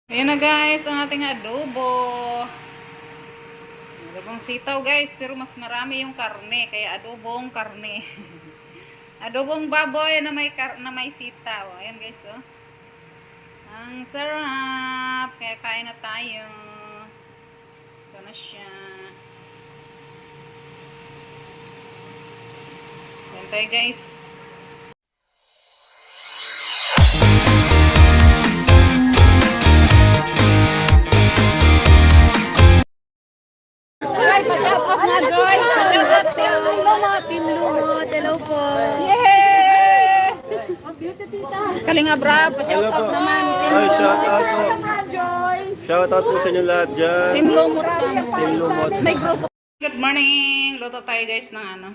Ayan na guys, ang ating adobo. Adobong sitaw guys, pero mas marami yung karne, kaya adobong karne. Adobong baboy na may sitaw. Ayan guys, oh. Ang sarap. Kaya kain na tayo. Ito na siya. Ayan tayo guys. Pa-shoutout nga, Joy. Pa-shoutout Team Lumot. Team Lumot. Hello po. Yay! Kalinga Brab, pa-shoutout naman. Ay, shout out po. Shout out po sa inyo lahat dyan. Team Lumot ka mo. Team Lumot. Good morning! Luto tayo guys ng ano.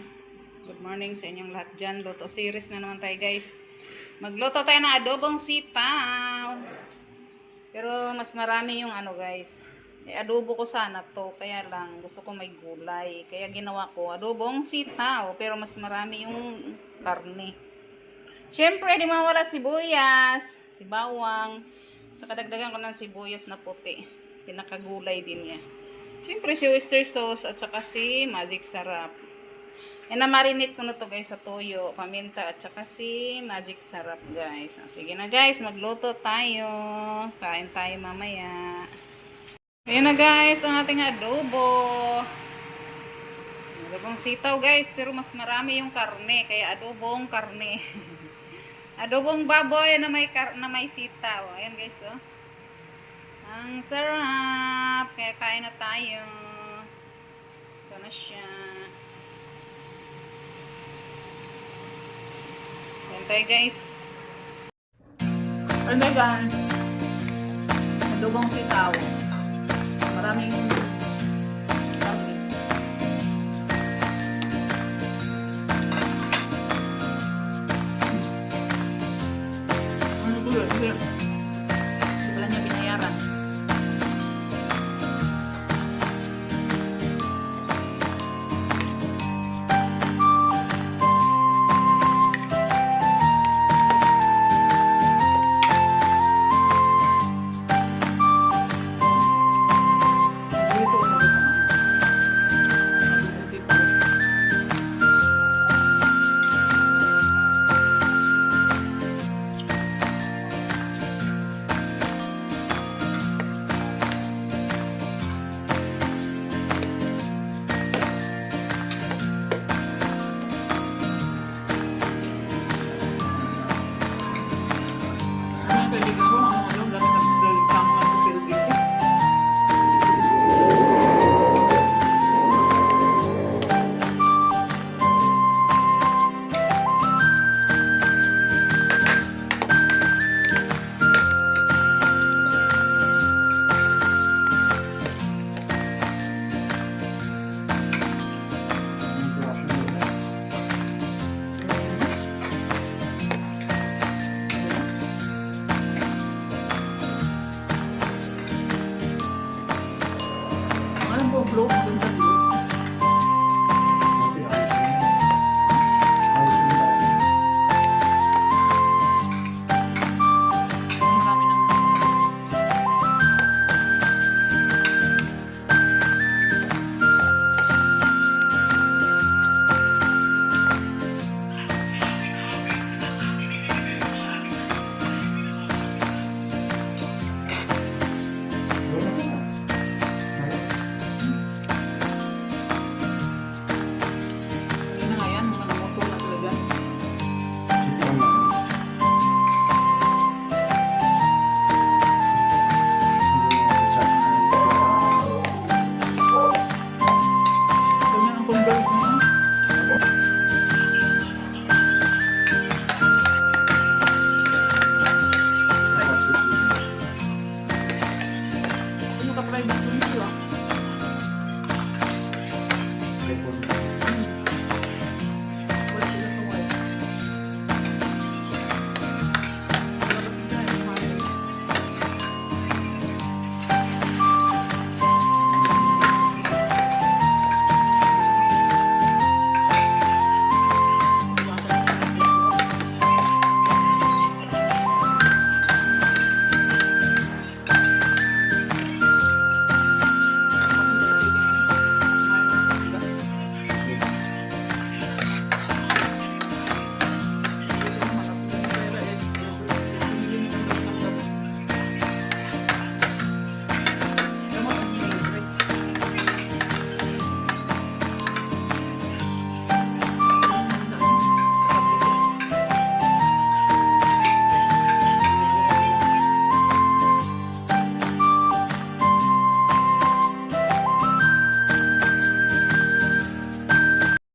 Good morning sa inyong lahat dyan. Luto series na naman tayo guys. Magluto tayo ng adobong sitaw. Pero mas marami yung ano guys. Adobo ko sana to. Kaya lang gusto ko may gulay. Kaya ginawa ko adobong sitaw. Pero mas marami yung karne. Siyempre di mawala sibuyas. Si bawang. Saka dagdagan ko ng sibuyas na puti. Pinakagulay din niya. Siyempre si oyster sauce at saka si magic sarap. Na-marinate ko na to guys sa toyo, paminta at saka si magic sarap guys. Sige na guys, magluto tayo. Kain tayo mamaya. Ayan na guys, ang ating adobo. Adobong sitaw guys, pero mas marami yung karne, kaya adobong karne. Adobong baboy na may sitaw. Ayan guys, oh. Ang sarap. Kaya kain na tayo. Ito na siya. Ayan tayo guys. Ano guys? Adobong sitaw. Maraming wala niya binayaran. Ano po, bro? Ganda